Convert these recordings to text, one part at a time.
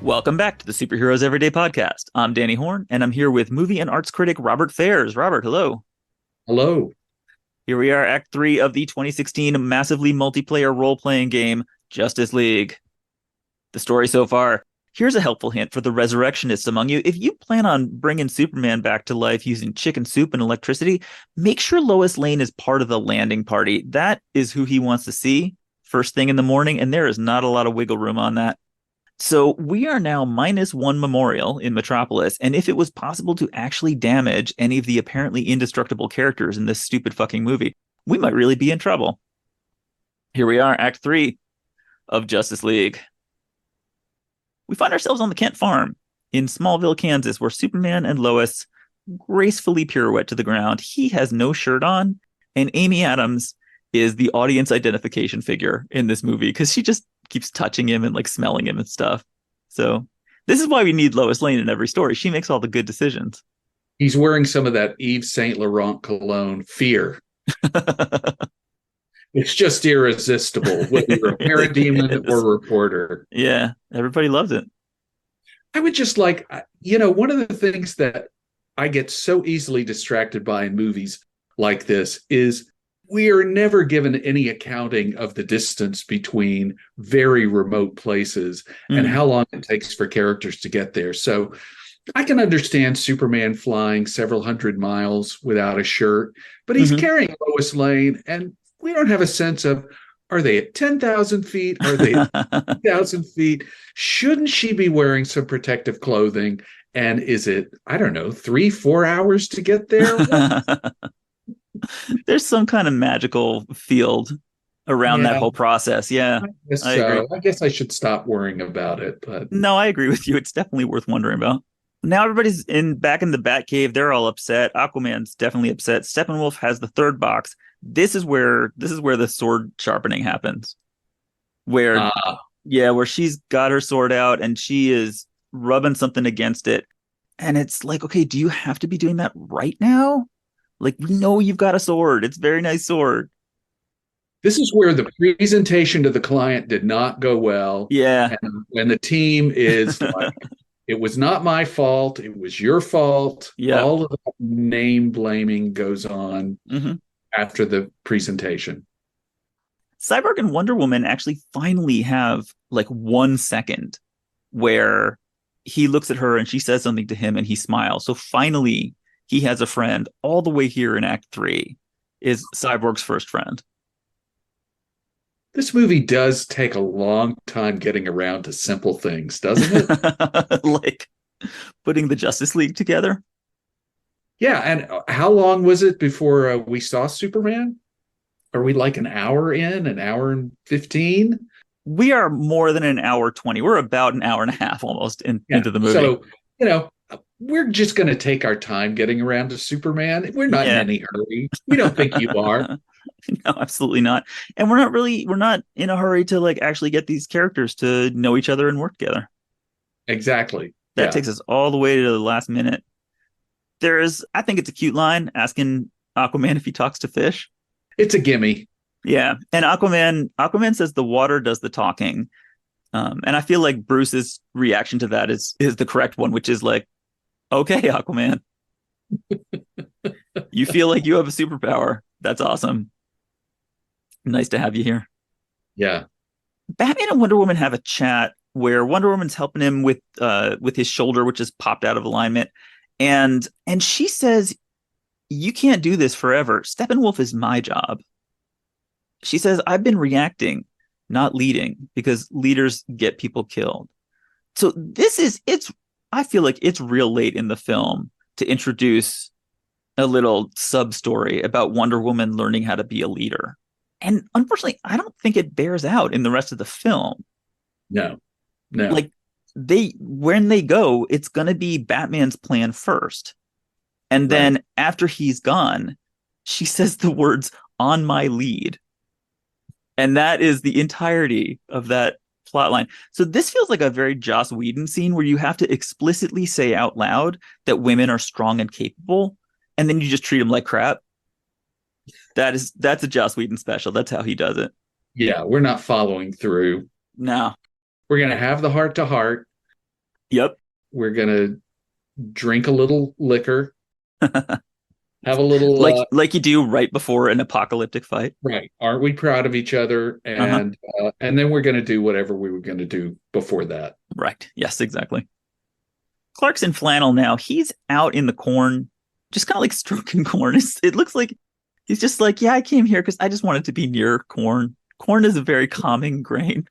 Welcome back to the Superheroes Everyday Podcast. I'm Danny Horn, and I'm here with movie and arts critic Robert Fairs. Robert, hello. Hello. Here we are, Act 3 of the 2016 massively multiplayer role-playing game, Justice League. The story so far. Here's a helpful hint for the resurrectionists among you. If you plan on bringing Superman back to life using chicken soup and electricity, make sure Lois Lane is part of the landing party. That is who he wants to see first thing in the morning, and there is not a lot of wiggle room on that. So we are now -1 memorial in Metropolis, and if it was possible to actually damage any of the apparently indestructible characters in this stupid fucking movie, we might really be in trouble. Here we are, Act 3 of Justice League. We find ourselves on the Kent farm in Smallville, Kansas, where Superman and Lois gracefully pirouette to the ground. He has no shirt on, and Amy Adams is the audience identification figure in this movie because she just keeps touching him and like smelling him and stuff. So this is why we need Lois Lane in every story. She makes all the good decisions. He's wearing some of that Yves Saint Laurent cologne, Fear. It's just irresistible, whether you're a parademon or reporter. Yeah, everybody loves it. I would just like, one of the things that I get so easily distracted by in movies like this is we are never given any accounting of the distance between very remote places and how long it takes for characters to get there. So I can understand Superman flying several hundred miles without a shirt, but he's carrying Lois Lane, and we don't have a sense of, are they at 10,000 feet? Are they at 1,000 feet? Shouldn't she be wearing some protective clothing? And is it, I don't know, 3-4 hours to get there? There's some kind of magical field around that whole process. Yeah, I agree. I guess I should stop worrying about it. But no, I agree with you. It's definitely worth wondering about. Now everybody's back in the Batcave. They're all upset. Aquaman's definitely upset. Steppenwolf has the third box. This is where the sword sharpening happens. Where she's got her sword out and she is rubbing something against it. And it's like, okay, do you have to be doing that right now? Like, we know you've got a sword. It's a very nice sword. This is where the presentation to the client did not go well. Yeah. And when the team is like, it was not my fault. It was your fault. Yeah. All of the name blaming goes on after the presentation. Cyborg and Wonder Woman actually finally have like 1 second where he looks at her and she says something to him and he smiles. So finally, he has a friend. All the way here in Act 3 is Cyborg's first friend. This movie does take a long time getting around to simple things, doesn't it? Like putting the Justice League together. Yeah, and how long was it before we saw Superman? Are we like an hour in, an hour and 15? We are more than an hour 20. We're about an hour and a half almost into the movie. So, we're just going to take our time getting around to Superman. We're not in any hurry. We don't think you are. No, absolutely not. And we're not in a hurry to like actually get these characters to know each other and work together. Exactly. That takes us all the way to the last minute. I think it's a cute line asking Aquaman if he talks to fish. It's a gimme. Yeah. And Aquaman says the water does the talking. And I feel like Bruce's reaction to that is the correct one, which is like, okay, Aquaman, you feel like you have a superpower. That's awesome. Nice to have you here. Yeah. Batman and Wonder Woman have a chat where Wonder Woman's helping him with his shoulder, which is popped out of alignment. And she says, you can't do this forever. Steppenwolf is my job. She says, I've been reacting, not leading, because leaders get people killed. So I feel like it's real late in the film to introduce a little sub story about Wonder Woman learning how to be a leader. And unfortunately, I don't think it bears out in the rest of the film. No. Like when they go, it's going to be Batman's plan first. And then after he's gone, she says the words on my lead. And that is the entirety of that plot line. So this feels like a very Joss Whedon scene where you have to explicitly say out loud that women are strong and capable, and then you just treat them like crap. That's a Joss Whedon special. That's how he does it. Yeah, we're not following through. No. We're going to have the heart to heart. Yep. We're going to drink a little liquor, have a little, Like you do right before an apocalyptic fight. right. Aren't we proud of each other? Uh-huh. And then we're going to do whatever we were going to do before that. Right. Yes, exactly. Clark's in flannel now. He's out in the corn, just kind of like stroking corn. It looks like he's just like, yeah, I came here because I just wanted to be near corn. Corn is a very calming grain.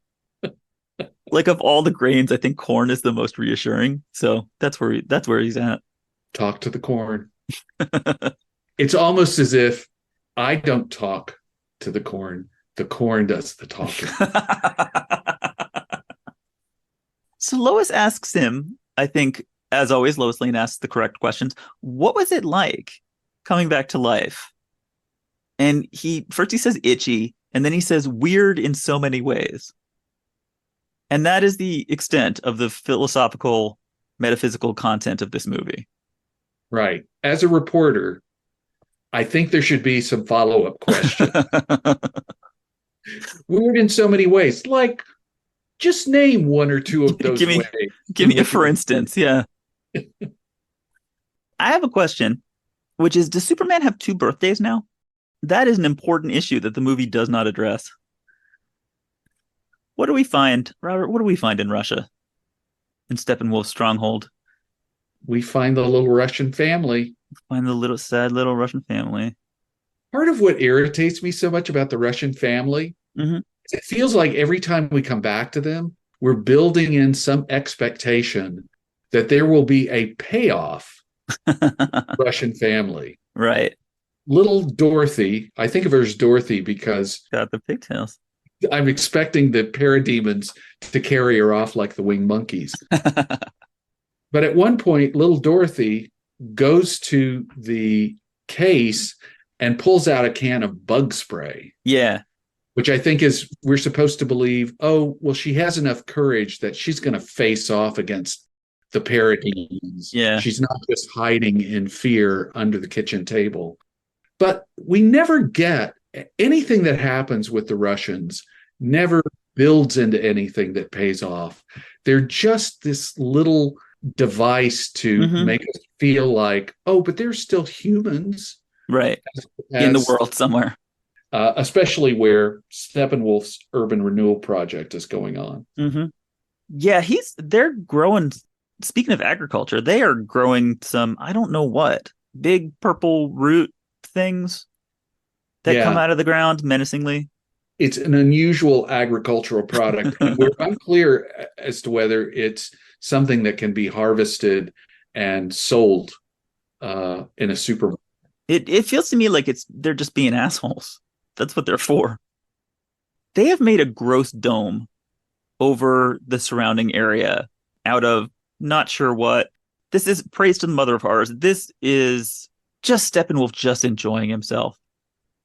Like of all the grains, I think corn is the most reassuring. So that's where he's at. Talk to the corn. It's almost as if I don't talk to the corn does the talking. So Lois asks him, I think, as always, Lois Lane asks the correct questions. What was it like coming back to life? And he says itchy, and then he says weird in so many ways. And that is the extent of the philosophical, metaphysical content of this movie. Right. As a reporter, I think there should be some follow-up questions. Weird in so many ways. Like, just name one or two of those give me ways. give me a for instance. Yeah. I have a question, which is, does Superman have two birthdays now? That is an important issue that the movie does not address. What do we find, Robert? What do we find in Russia, in Steppenwolf's stronghold? We find the little Russian family. Find the little sad little Russian family. Part of what irritates me so much about the Russian family, Mm-hmm. it feels like every time we come back to them, we're building in some expectation that there will be a payoff Russian family. Right. Little Dorothy, I think of her as Dorothy because Got the pigtails. I'm expecting the parademons to carry her off like the winged monkeys. But at one point, little Dorothy goes to the case and pulls out a can of bug spray, Yeah. which I think is we're supposed to believe, oh, well, she has enough courage that she's going to face off against the parademons. Yeah. She's not just hiding in fear under the kitchen table. But we never get anything that happens with the Russians, never builds into anything that pays off. They're just this little device to Mm-hmm. make us feel like, oh, but they're still humans. Right. In the As, world somewhere. especially where Steppenwolf's urban renewal project is going on. Mm-hmm. Yeah, they're growing. Speaking of agriculture, they are growing some, I don't know what, big purple root things that come Yeah, out of the ground menacingly. it's an unusual agricultural product. And we're unclear as to whether it's something that can be harvested and sold in a supermarket. It feels to me like they're just being assholes. That's what they're for. They have made a gross dome over the surrounding area out of not sure what. This is praise to the mother of horrors. This is just Steppenwolf just enjoying himself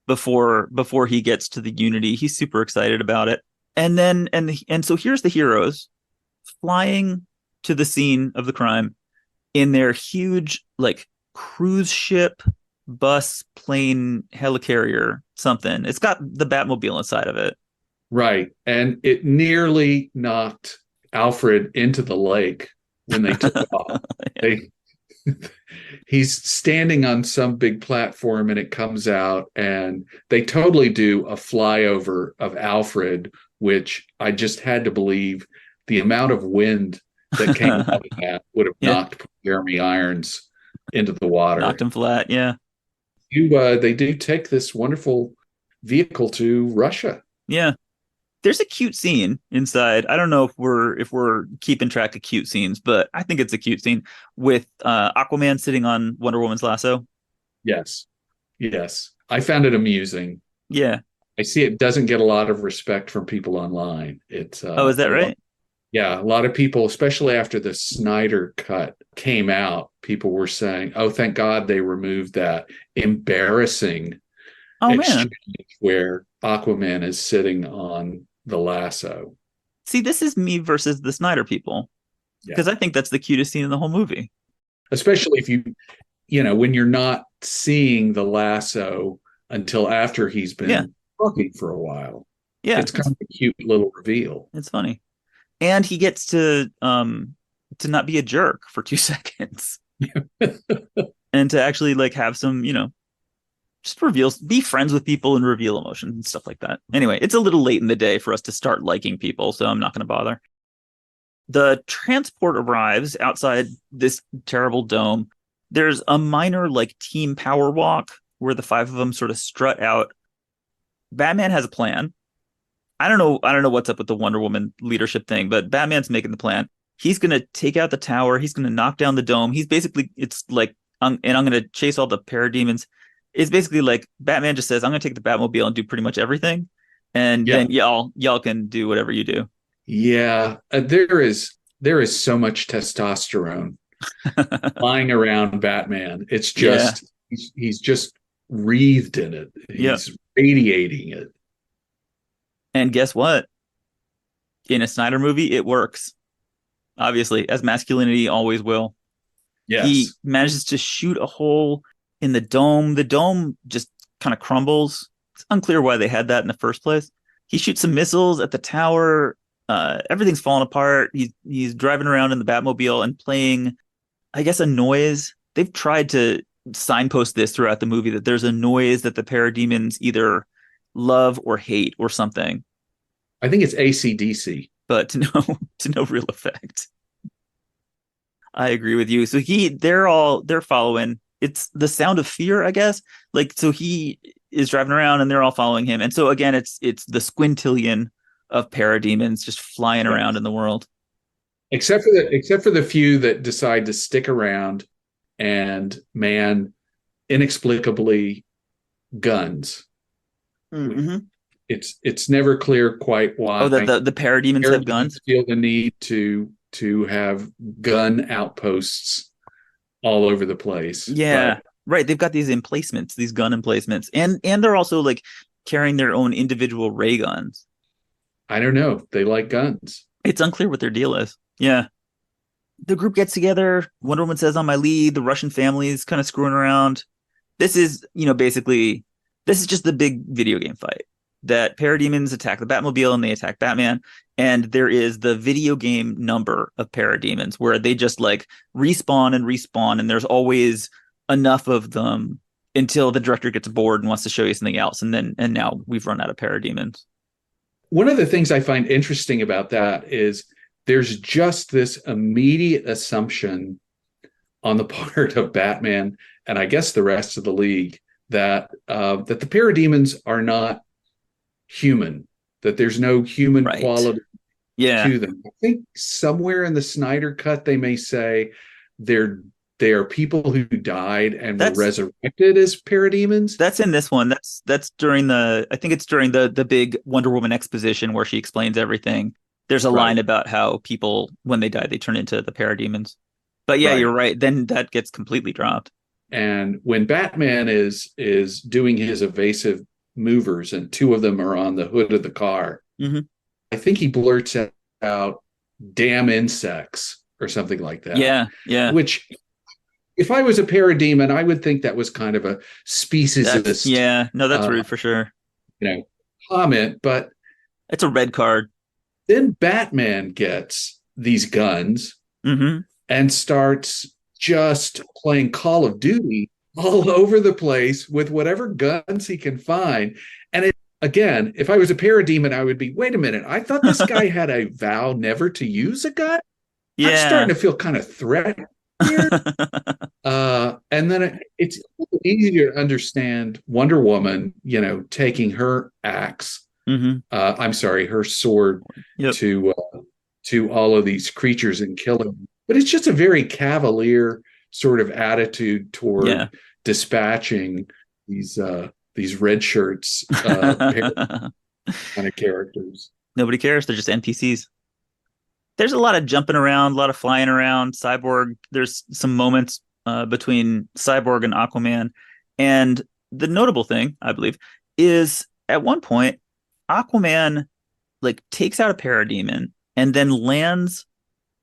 before he gets to the Unity. He's super excited about it. And then and so here's the heroes flying to the scene of the crime in their huge like cruise ship, bus, plane, helicarrier, something. It's got the Batmobile inside of it. Right. And it nearly knocked Alfred into the lake when they took off. Yeah. He's standing on some big platform and it comes out and they totally do a flyover of Alfred, which I just had to believe the amount of wind that came out of that would have Yeah. knocked Jeremy Irons into the water. Knocked him flat. Yeah. They do take this wonderful vehicle to Russia. Yeah. There's a cute scene inside. I don't know if we're keeping track of cute scenes, but I think it's a cute scene with Aquaman sitting on Wonder Woman's lasso. Yes. Yes. I found it amusing. Yeah. I see it doesn't get a lot of respect from people online. It's Oh, is that right? Yeah, a lot of people, especially after the Snyder cut came out, people were saying, "Oh, thank God they removed that embarrassing Oh exchange man. where Aquaman is sitting on the lasso." See, this is me versus the Snyder people Yeah. because I think that's the cutest scene in the whole movie. Especially if when you're not seeing the lasso until after he's been Yeah. talking for a while. Yeah, It's kind of a cute little reveal. it's funny. And he gets to to not be a jerk for 2 seconds and to actually like have some, just reveals, be friends with people and reveal emotions and stuff like that. Anyway, it's a little late in the day for us to start liking people, so I'm not going to bother. The transport arrives outside this terrible dome. There's a minor like team power walk where the five of them sort of strut out. Batman has a plan. I don't know what's up with the Wonder Woman leadership thing, but Batman's making the plan. He's gonna take out the tower. He's gonna knock down the dome. He's basically, it's like, and I'm gonna chase all the parademons. It's basically like Batman just says, "I'm gonna take the Batmobile and do pretty much everything, and Yeah. then y'all can do whatever you do." Yeah. There is so much testosterone flying around Batman. It's Yeah, just he's just wreathed in it. yeah. He's radiating it. And guess what? In a Snyder movie, it works. Obviously, as masculinity always will. He Yes. manages to shoot a hole in the dome. The dome just kind of crumbles. It's unclear why they had that in the first place. He shoots some missiles at the tower. Everything's falling apart. He's driving around in the Batmobile and playing, I guess, a noise. They've tried to signpost this throughout the movie that there's a noise that the parademons either love or hate or something, I think it's ACDC. but to no to no real effect. I agree with you. So they're following. It's the sound of fear, I guess. Like, so he is driving around and they're all following him. And so again, it's the squintillion of parademons just flying around Yes. in the world. Except for the few that decide to stick around and man inexplicably guns. Mm-hmm. It's never clear quite Oh, why the parademons have parademons guns. feel the need to have gun outposts all over the place. Yeah, But right. They've got these emplacements, these gun emplacements, and they're also like carrying their own individual ray guns. I don't know. They like guns. It's unclear what their deal is. Yeah. The group gets together. Wonder Woman says, "On my lead." The Russian family is kind of screwing around. This is, basically, this is just the big video game fight that parademons attack the Batmobile and they attack Batman. And there is the video game number of parademons where they just like respawn and respawn. And there's always enough of them until the director gets bored and wants to show you something else. And now we've run out of parademons. One of the things I find interesting about that is there's just this immediate assumption on the part of Batman and I guess the rest of the league that the parademons are not human, that there's no human Right. quality Yeah. to them. I think somewhere in the Snyder cut they may say they're they are people who died and were That's resurrected as parademons. That's in this one. That's during I think it's during the big Wonder Woman exposition where she explains everything. There's a Right, line about how people, when they die, they turn into the parademons. But yeah, right. you're right. Then that gets completely dropped. And when Batman is doing his evasive movers, and two of them are on the hood of the car, Hmm. I think he blurts out "damn insects" or something like that. Yeah, yeah. Which, if I was a parademon, I would think that was kind of a That's speciesist, yeah. No, that's uh, rude for sure. you know, comment. But It's a red card. then Batman gets these guns Hmm. and starts just playing Call of Duty all over the place with whatever guns he can find. And again, if I was a parademon, I would be, wait a minute, I thought this guy had a vow never to use a gun. I'm Yeah. starting to feel kind of threatened here. And then it's a little easier to understand Wonder Woman, taking her axe, Hmm. I'm sorry, her sword Yep. to all of these creatures and killing them. But it's just a very cavalier sort of attitude Yeah. toward dispatching these red shirts kind of characters. Nobody cares. They're just NPCs. There's a lot of jumping around, a lot of flying around. Cyborg, there's some moments between Cyborg and Aquaman. And the notable thing, I believe, is at one point, Aquaman like takes out a parademon and then lands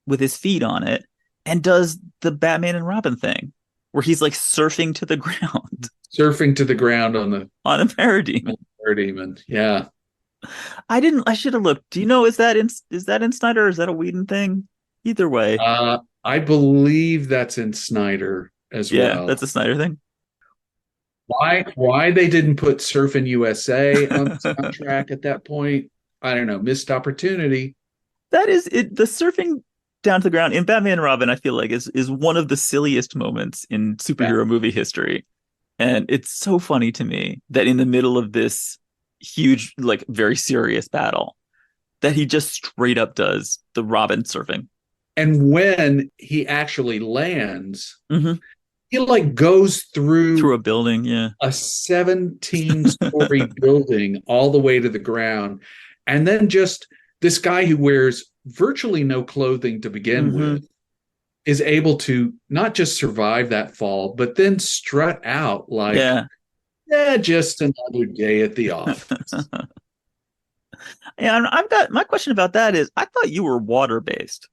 with his feet on it and does the Batman and Robin thing where he's like surfing to the ground Surfing to the ground on the on a parademon. parademon. Yeah. I should have looked. Do you know, is that in Snyder or is that a Whedon thing? Either way. I believe that's in Snyder as Yeah, that's well. a Snyder thing. Why they didn't put Surfing USA on the soundtrack at that point? I don't know. Missed opportunity. That is it. The surfing down to the ground in Batman and Robin, I feel like is one of the silliest moments in Yeah. superhero movie history. And it's so funny to me that in the middle of this huge, like very serious battle, that he just straight up does the Robin surfing. And when he actually lands, Mm-hmm. he like goes Through through a building. Yeah. a 17-story building all the way to the ground. And then just this guy who wears virtually no clothing to begin Mm-hmm. with is able to not just survive that fall, but then strut out like, Yeah. yeah, just another day at the office. And I've got my question about that is I thought you were water based.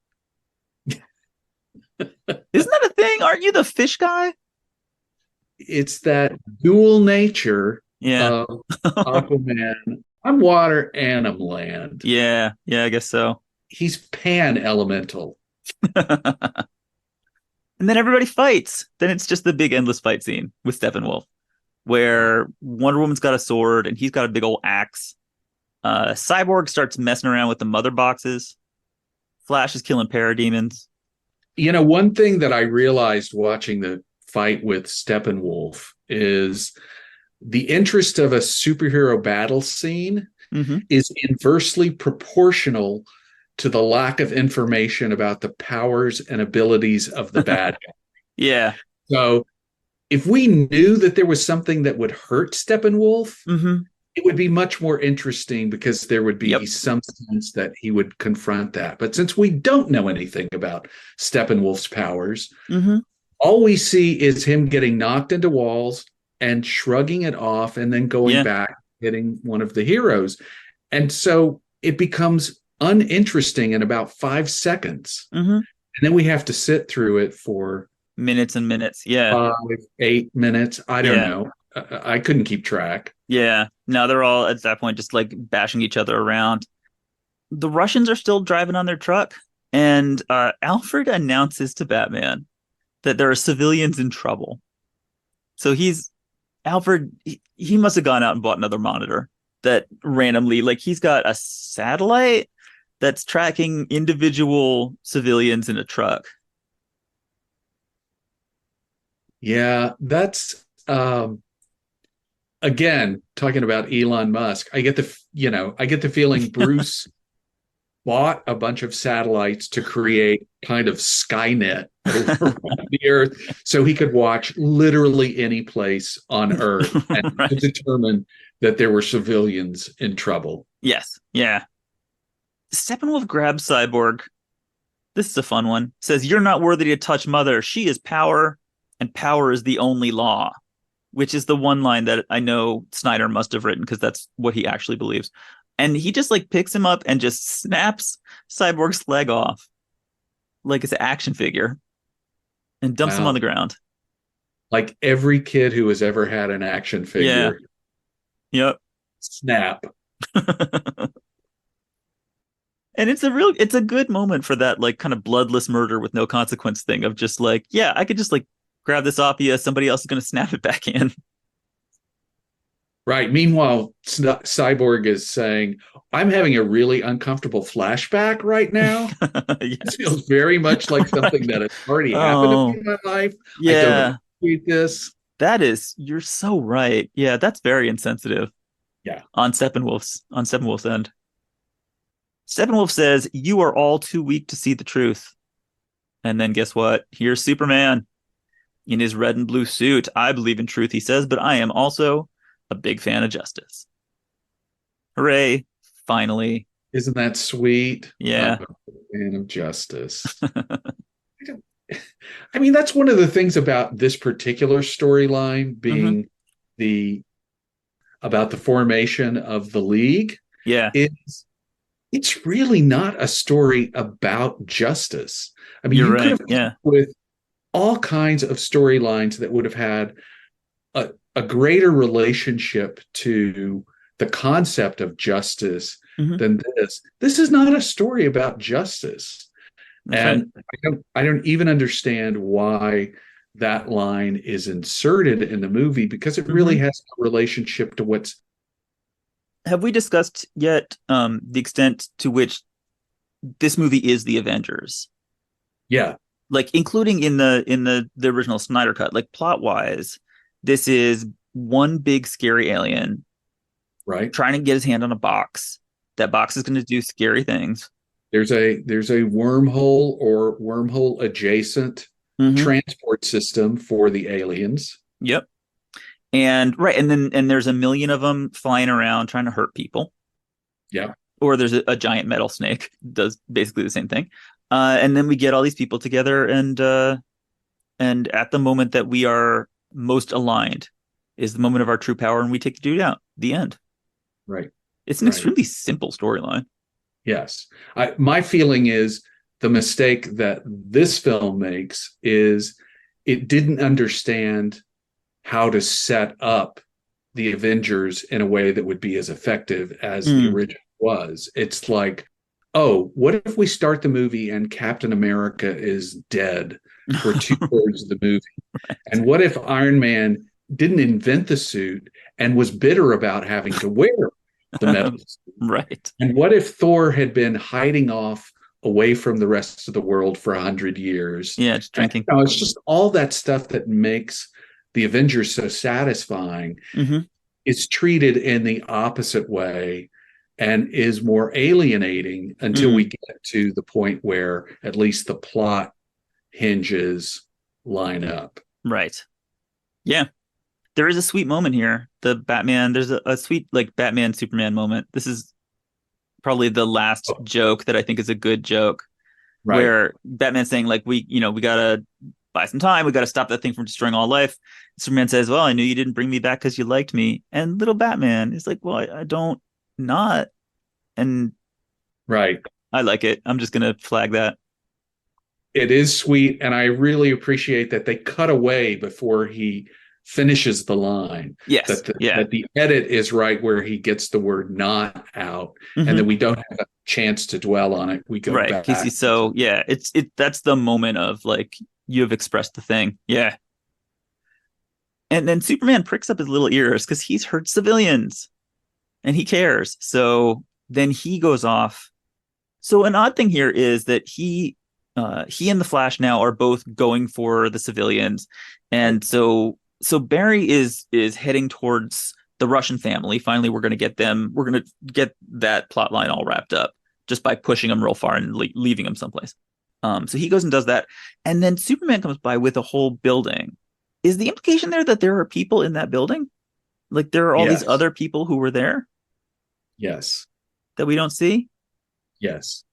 Isn't that a thing? Aren't you the fish guy? It's that dual nature Yeah. of Aquaman. I'm water and I'm land. Yeah. Yeah, I guess so. He's pan elemental. And then everybody fights. Then it's just the big endless fight scene with Steppenwolf, where Wonder Woman's got a sword and he's got a big old axe. Cyborg starts messing around with the mother boxes. Flash is killing parademons. You know, one thing that I realized watching the fight with Steppenwolf is the interest of a superhero battle scene Mm-hmm. is inversely proportional to the lack of information about the powers and abilities of the bad guy. Yeah. So if we knew that there was something that would hurt Steppenwolf, Mm-hmm. it would be much more interesting because there would be Yep. some sense that he would confront that. But since we don't know anything about Steppenwolf's powers, Mm-hmm. all we see is him getting knocked into walls and shrugging it off and then going Yeah. back, hitting one of the heroes. And so it becomes uninteresting in about 5 seconds. Mm-hmm. And then we have to sit through it for Minutes and minutes. Yeah. 5, 8 minutes. I don't Yeah. know. I couldn't keep track. Yeah. Now they're all at that point just like bashing each other around. The Russians are still driving on their truck, and Alfred announces to Batman that there are civilians in trouble. So Alfred, he must have gone out and bought another monitor that randomly, like he's got a satellite that's tracking individual civilians in a truck. Yeah, that's again talking about Elon Musk. I get the feeling Bruce bought a bunch of satellites to create kind of Skynet over the Earth so he could watch literally any place on Earth and to Right. determine that there were civilians in trouble. Yes. Yeah. Steppenwolf grabs Cyborg. This is a fun one. Says, "You're not worthy to touch Mother. She is power, and power is the only law," which is the one line that I know Snyder must have written because that's what he actually believes. And he just like picks him up and just snaps Cyborg's leg off like it's an action figure and dumps him on Wow. the ground. Like every kid who has ever had an action Yeah. figure, Yep. snap. And it's a good moment for that like kind of bloodless murder with no consequence thing of just like, yeah, I could just like grab this off you, somebody else is going to snap it back in. Right. Meanwhile, Cyborg is saying, I'm having a really uncomfortable flashback right now. This Yes. feels very much like something that has already happened to me Oh, in my life. I don't yeah. appreciate this. You're so right. Yeah, that's very insensitive Yeah. on Steppenwolf's end. Steppenwolf says, "You are all too weak to see the truth." And then guess what? Here's Superman in his red and blue suit. "I believe in truth," he says, "but I am also a big fan of justice." Hooray. Finally. Isn't that sweet? I'm Yeah. a fan of justice. I mean, that's one of the things about this particular storyline Hmm. being the about the formation of the League Yeah. is it's really not a story about justice. I mean, You're you could right. have come Yeah. up with all kinds of storylines that would have had a greater relationship to the concept of justice Hmm. than this. This is not a story about justice. That's right. And I don't even understand why that line is inserted in the movie because it really Hmm. has no relationship to what's. Have we discussed yet the extent to which this movie is the Avengers? Yeah, Like including in the original Snyder cut, like plot wise, this is one big scary alien right. trying to get his hand on a box. That box is going to do scary things. There's a wormhole or wormhole adjacent Hmm. transport system for the aliens. Yep. And right, and there's a million of them flying around trying to hurt people. Yeah, Or there's a giant metal snake does basically the same thing. And then we get all these people together, and at the moment that we are most aligned is the moment of our true power, and we take the dude out. The end. right, It's an right. extremely simple storyline. Yes. My feeling is the mistake that this film makes is it didn't understand how to set up the Avengers in a way that would be as effective as the Mm. original was. It's like, oh, what if we start the movie and Captain America is dead for two-thirds of the movie? And what if Iron Man didn't invent the suit and was bitter about having to wear the metal suit? Right. And what if Thor had been hiding off away from the rest of the world for 100 years? Yeah, just And, drinking. it's just all that stuff that makes the Avengers so satisfying Hmm. is treated in the opposite way and is more alienating until we Mm. get to the point where at least the plot hinges line up. Right. Yeah. There is a sweet moment here. The Batman, there's a sweet like Batman Superman moment. This is probably the last Oh, joke that I think is a good joke right. where Batman's saying like we gotta buy some time, we gotta stop that thing from destroying all life. Superman says, "Well, I knew you didn't bring me back because you liked me." And little Batman is like, "Well, I don't not," and Right. I like it. I'm just gonna flag that. It is sweet, and I really appreciate that they cut away before he finishes the line. Yes, That the, yeah, that the edit is right where he gets the word "not" out, and then hmm, we don't have a chance to dwell on it. We go right. back. Casey's so yeah. It that's the moment of like you have expressed the thing. Yeah, and then Superman pricks up his little ears because he's hurt civilians and he cares. So then he goes off. So an odd thing here is that he and the Flash now are both going for the civilians, Right. and so Barry is heading towards the Russian family. Finally, we're going to get them. We're going to get that plot line all wrapped up just by pushing them real far and leaving them someplace. So he goes and does that, and then Superman comes by with a whole building. Is the implication there that there are people in that building? Like there are all these Yes. other people who were there Yes. that we don't see? Yes.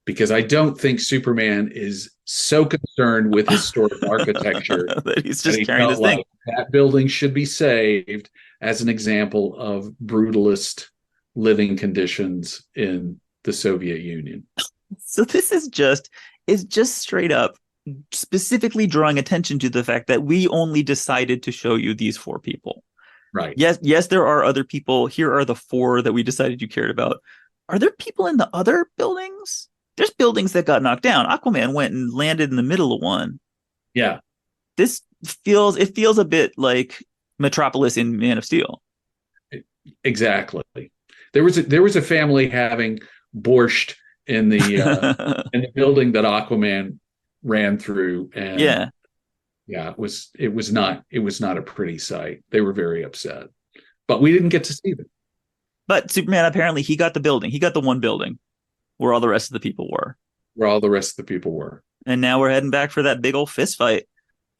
Because I don't think Superman is so concerned with historic architecture That he's that just he carrying felt this thing. like that building should be saved as an example of brutalist living conditions in the Soviet Union. So this is just straight up specifically drawing attention to the fact that we only decided to show you these four people. Right. Yes, there are other people. Here are the four that we decided you cared about. Are there people in the other buildings? There's buildings that got knocked down. Aquaman went and landed in the middle of one. Yeah. This feels a bit like Metropolis in Man of Steel. Exactly. There was a family having borscht in the uh, in the building that Aquaman ran through, and Yeah. yeah, it was not a pretty sight. They were very upset, but we didn't get to see them But Superman apparently he got the building. He got the one building where all the rest of the people were. where all the rest of the people were. And now we're heading back for that big old fist fight.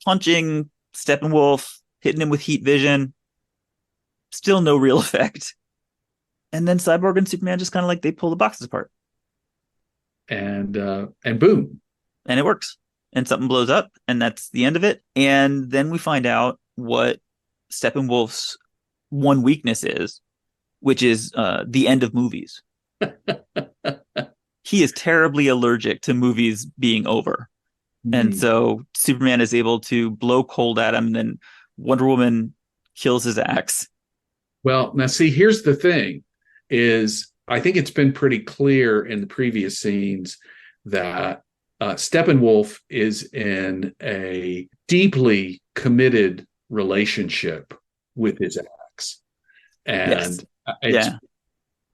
Punching Steppenwolf, hitting him with heat vision. Still no real effect. And then Cyborg and Superman just kind of like they pull the boxes apart. And boom. And it works. And something blows up, and that's the end of it. And then we find out what Steppenwolf's one weakness is, which is the end of movies. He is terribly allergic to movies being over. And Hmm. so Superman is able to blow cold at him, and then Wonder Woman kills his axe. Well, now see, here's the thing: is I think it's been pretty clear in the previous scenes that Steppenwolf is in a deeply committed relationship with his ex, Yes. and it's Yeah.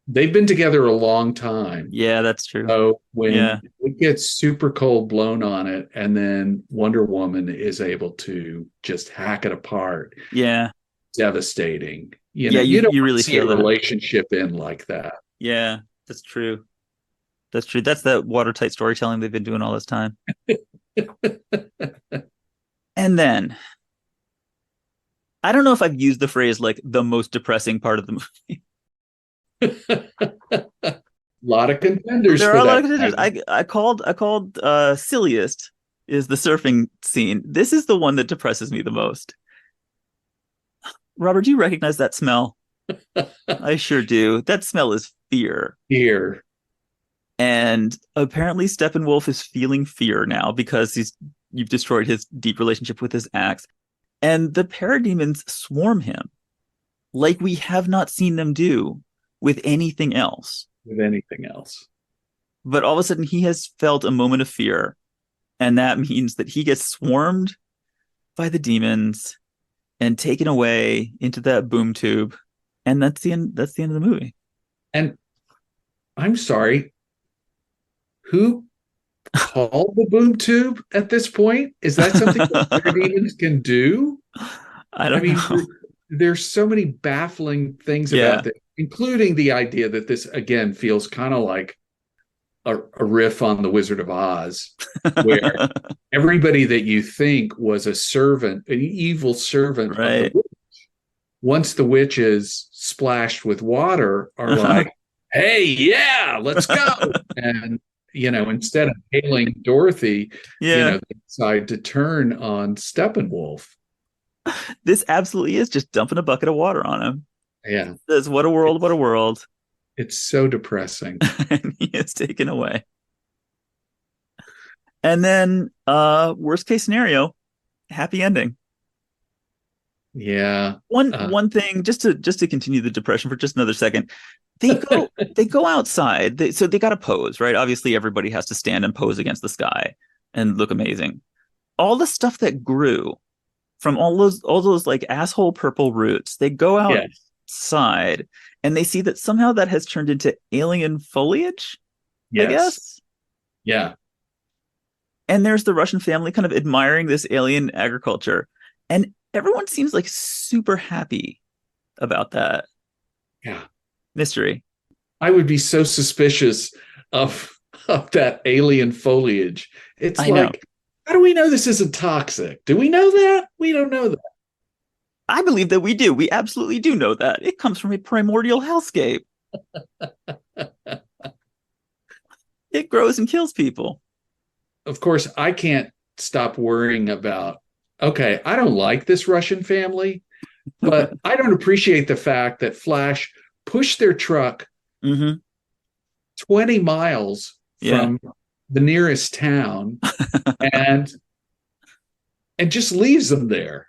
they've been together a long time. Yeah, that's true. So Yeah. when it gets super cold blown on it, and then Wonder Woman is able to just hack it apart, Yeah. devastating. Yeah, You don't you want to really see a feel that. relationship end like that. Yeah, that's true. That's true. That's that watertight storytelling they've been doing all this time. And then I don't know if I've used the phrase like the most depressing part of the movie. A lot of contenders There are for a lot that of contenders. title. I called silliest is the surfing scene. This is the one that depresses me the most. Robert, do you recognize that smell? I sure do. That smell is fear. Here. And apparently Steppenwolf is feeling fear now because you've destroyed his deep relationship with his axe. And the parademons swarm him like we have not seen them do with anything else. With anything else. But all of a sudden he has felt a moment of fear. And that means that he gets swarmed by the demons and taken away into that boom tube. And that's the end of the movie. And I'm sorry, who called the boom tube at this point? Is that something that parademons can do? I I don't mean, know. there's so many baffling things about Yeah. this, including the idea that this again feels kind of like a riff on the Wizard of Oz, where everybody that you think was a servant, an evil servant of the Right. witch, once the witch is splashed with water, are like, "Hey, yeah, let's go!" And instead of hailing Dorothy, Yeah. they decide to turn on Steppenwolf. This absolutely is just dumping a bucket of water on him. Yeah, Says, what a world, what a world. it's so depressing. And he is taken away. And then worst case scenario, happy ending. Yeah. One thing, just to continue the depression for just another second, they go outside. So they got to pose, right? Obviously, everybody has to stand and pose against the sky and look amazing. All the stuff that grew from all those like asshole purple roots, they go Yes. outside and they see that somehow that has turned into alien foliage, I Yes. guess. Yeah. And there's the Russian family kind of admiring this alien agriculture. And everyone seems like super happy about that Yeah. mystery. I would be so suspicious of that alien foliage. It's I know. like, how do we know this isn't toxic? Do we know that? We don't know that. I believe that we do. We absolutely do know that. It comes from a primordial hellscape. It grows and kills people. Of course, I can't stop worrying about, okay, I don't like this Russian family, but I don't appreciate the fact that Flash pushed their truck Mm-hmm. 20 miles Yeah. from the nearest town and just leaves them there.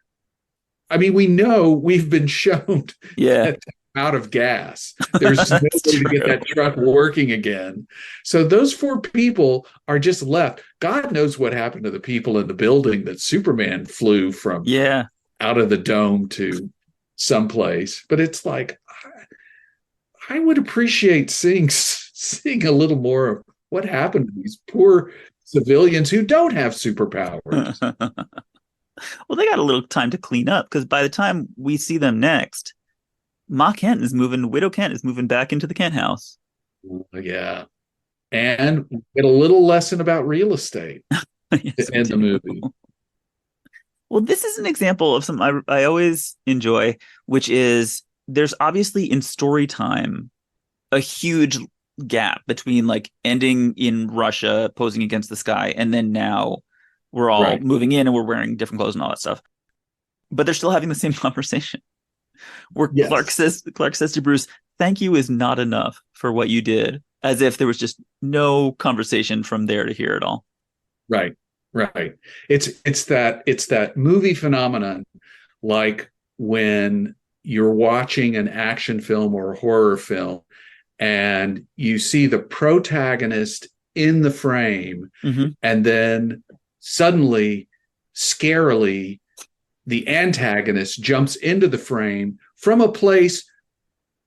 I mean, we know we've been shown Yeah. that they're out of gas. There's no That's way to get true. that truck working again. So those four people are just left. God knows what happened to the people in the building that Superman flew from Yeah. out of the dome to someplace. But it's like, I would appreciate seeing a little more of what happened to these poor civilians who don't have superpowers. Well, they got a little time to clean up because by the time we see them next, Ma Kent is moving, Widow Kent is moving back into the Kent house. Yeah. And get a little lesson about real estate Yes, we in the do. movie. Well, this is an example of something I always enjoy, which is there's obviously in story time a huge gap between like ending in Russia, posing against the sky, and then now we're all Right. moving in and we're wearing different clothes and all that stuff. But they're still having the same conversation where Yes. Clark says to Bruce, "Thank you is not enough for what you did," as if there was just no conversation from there to here at all. Right. Right. It's that movie phenomenon, like when you're watching an action film or a horror film and you see the protagonist in the frame, Mm-hmm. and then suddenly, scarily, the antagonist jumps into the frame from a place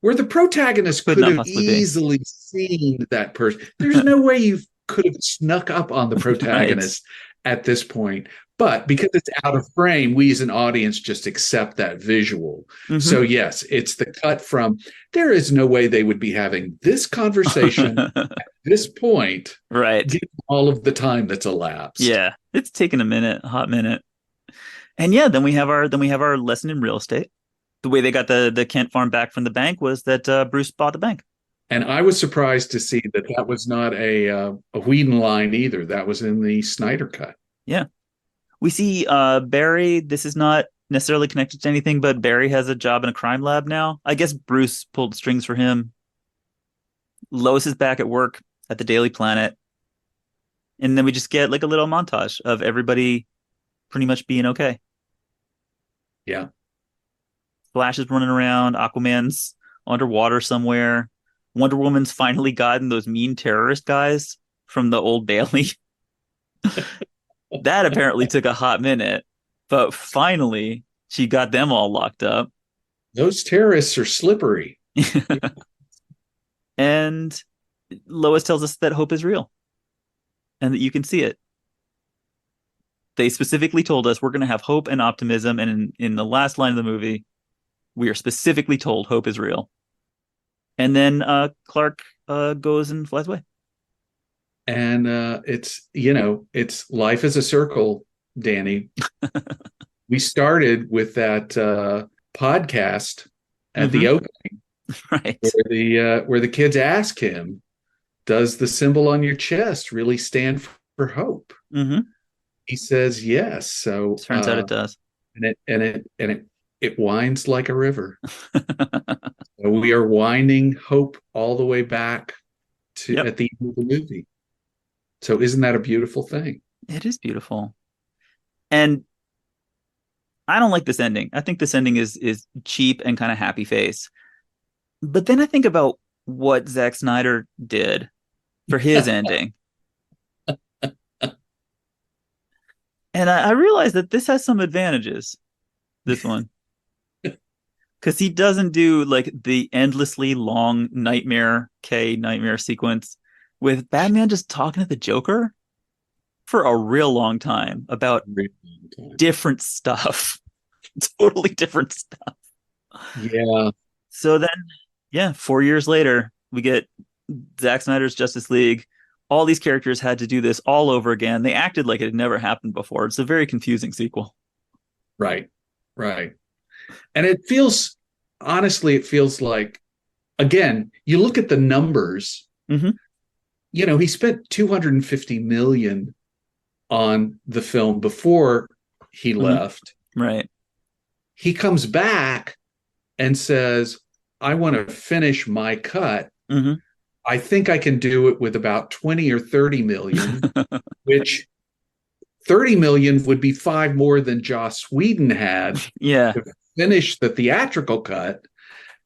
where the protagonist Could could not have possibly be. easily seen that person. There's no way you could have snuck up on the Right. protagonist at this point. But because it's out of frame, we as an audience just accept that visual. Mm-hmm. So, yes, it's the cut from there is no way they would be having this conversation at this point, Right. given all of the time that's elapsed. Yeah. It's taken a hot minute. And yeah, then we have our lesson in real estate. The way they got the Kent farm back from the bank was that Bruce bought the bank. And I was surprised to see that that was not a Whedon line either. That was in the Snyder cut. Yeah. We see Barry. This is not necessarily connected to anything, but Barry has a job in a crime lab now. I guess Bruce pulled strings for him. Lois is back at work at the Daily Planet. And then we just get like a little montage of everybody pretty much being okay. Yeah. Flash is running around, Aquaman's underwater somewhere. Wonder Woman's finally gotten those mean terrorist guys from the Old Bailey. That apparently took a hot minute, but finally she got them all locked up. Those terrorists are slippery. And Lois tells us that hope is real and that you can see it. They specifically told us we're going to have hope and optimism. And in the last line of the movie, we are specifically told hope is real. And then Clark goes and flies away. And it's life is a circle, Danny. We started with that podcast at the Mm-hmm. opening Right. where the kids ask him, does the symbol on your chest really stand for hope? Mm-hmm. He says yes. So Turns out it does. and it winds like a river. So we are winding hope all the way back to Yep. at the end of the movie. So isn't that a beautiful thing? It is beautiful. And I don't like this ending. I think this ending is cheap and kind of happy face. But then I think about what Zack Snyder did for his ending. And I realize that this has some advantages, this one. Because he doesn't do like the endlessly long nightmare sequence with Batman just talking to the Joker for a real long time about different stuff. Totally different stuff. Yeah. So then, yeah, 4 years later, we get Zack Snyder's Justice League. All these characters had to do this all over again. They acted like it had never happened before. It's a very confusing sequel. Right. Right. And it feels like, again, you look at the numbers, Mm-hmm. he spent 250 million on the film before he Mm-hmm. left. Right. He comes back and says, I want to finish my cut. Mm-hmm. I think I can do it with about 20 or 30 million, which 30 million would be five more than Joss Whedon had Yeah. to finish the theatrical cut.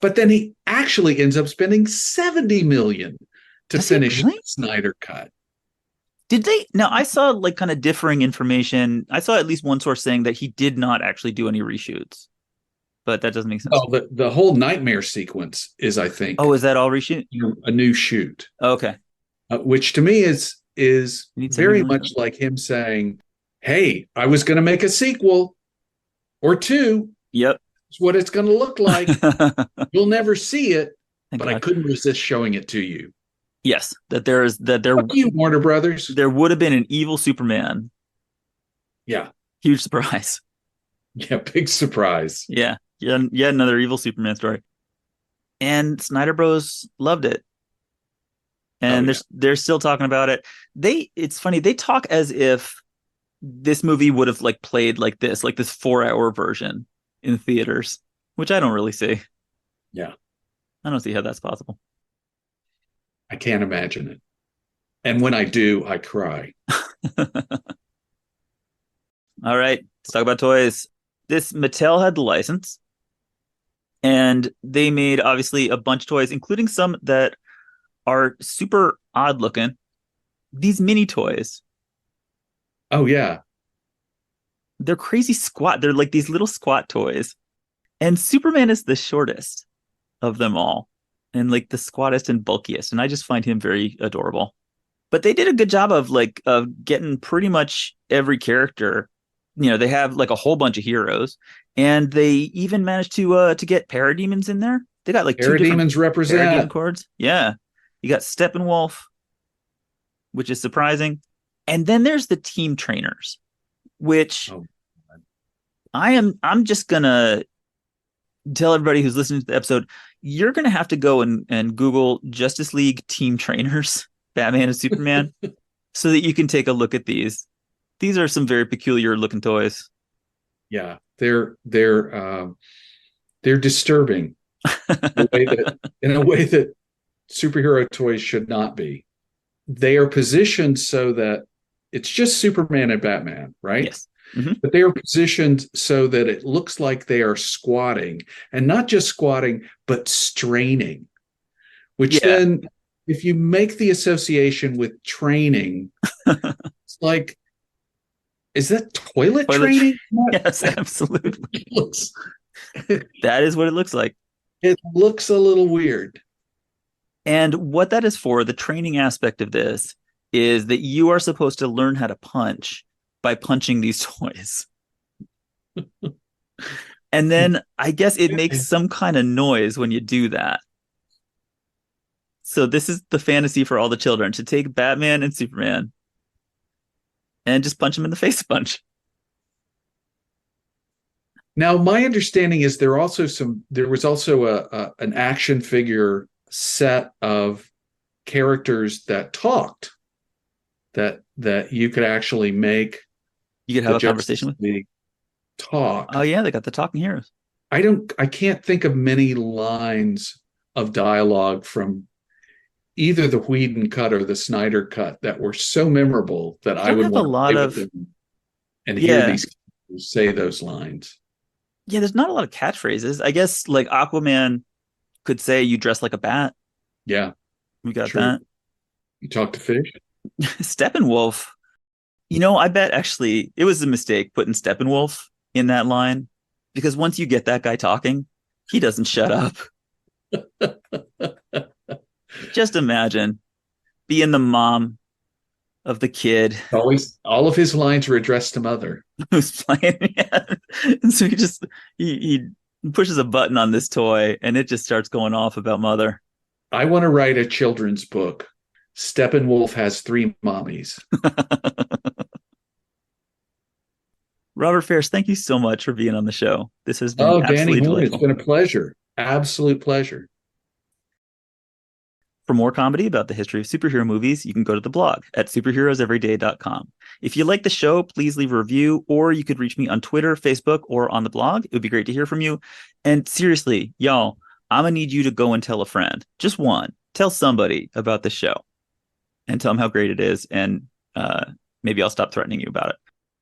But then he actually ends up spending 70 million to Does he finish really? the Snyder cut. Did they? Now, I saw like kind of differing information. I saw at least one source saying that he did not actually do any reshoots, but that doesn't make sense. Oh, the whole nightmare sequence is, I think, Oh, is that all reshoot? a new shoot, Okay. which to me is You need 70 very million. much like him saying, "Hey, I was going to make a sequel or two. Yep. It's what it's going to look like. Thank You'll never see it, but I God. couldn't resist showing it to you." Yes, that there is that there Fuck you, Warner Brothers. there would have been an evil Superman. Yeah, Huge surprise. yeah, big surprise. Yeah. Yet another evil Superman story. And Snyder Bros loved it. Oh And yeah, they're still talking about it. It's funny, they talk as if this movie would have like played like this 4 hour version in theaters, which I don't really see. yeah. I don't see how that's possible. I can't imagine it. And when I do, I cry. All right, let's talk about toys. This Mattel had the license, and they made obviously a bunch of toys, including some that are super odd looking. these mini toys. Oh yeah. They're crazy squat. They're like these little squat toys. And Superman is the shortest of them all, and like the squattest and bulkiest. And I just find him very adorable. But they did a good job of getting pretty much every character. They have like a whole bunch of heroes, and they even managed to get parademons in there. They got like two different Parademons parademon represent. cords. Yeah, you got Steppenwolf, which is surprising, and then there's the team trainers, which Oh, I'm just gonna tell everybody who's listening to the episode, you're gonna have to go and Google Justice League team trainers, Batman and Superman, so that you can take a look at these. These are some very peculiar looking toys. yeah. They're disturbing in a way that superhero toys should not be. They are positioned so that it's just Superman and Batman, right? Yes. Mm-hmm. But they are positioned so that it looks like they are squatting, and not just squatting, but straining, which Yeah. then, if you make the association with training, it's like, is that toilet training? Yes, absolutely. It looks, That is what it looks like. it looks a little weird. And what that is for, the training aspect of this, is that you are supposed to learn how to punch by punching these toys. And then I guess it makes some kind of noise when you do that. So this is the fantasy for all the children, to take Batman and Superman and just punch them in the face a bunch. Now, my understanding is there was also an action figure set of characters that talked, that you could actually make You could have a conversation with. League talk. Oh yeah, they got the talking heroes. I can't think of many lines of dialogue from either the Whedon cut or the Snyder cut that were so memorable that I would have a want lot to play of with them and hear yeah. these people say those lines. Yeah, there's not a lot of catchphrases. I guess like Aquaman could say you dress like a bat. Yeah, We got true. that. You talk to fish? Steppenwolf. I bet actually it was a mistake putting Steppenwolf in that line, because once you get that guy talking, he doesn't shut up. Just imagine being the mom of the kid Always, all of his lines were addressed to mother. who's playing. And so he pushes a button on this toy and it just starts going off about mother. I want to write a children's book. Steppenwolf has 3 mommies. Robert Ferris, thank you so much for being on the show. This has been Oh, Danny absolutely Horn, it's delightful. been a pleasure. Absolute pleasure. For more comedy about the history of superhero movies, you can go to the blog at superheroeseveryday.com. If you like the show, please leave a review, or you could reach me on Twitter, Facebook, or on the blog. It would be great to hear from you. And seriously, y'all, I'm going to need you to go and tell a friend. Just one. Tell somebody about the show and tell them how great it is. And maybe I'll stop threatening you about it.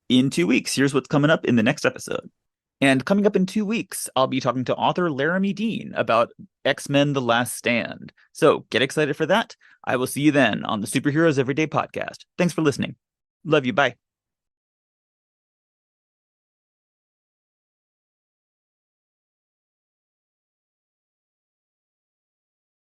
In 2 weeks, here's what's coming up in the next episode. And coming up in 2 weeks, I'll be talking to author Laramie Dean about X-Men The Last Stand. So get excited for that. I will see you then on the Superheroes Everyday podcast. Thanks for listening. Love you. Bye.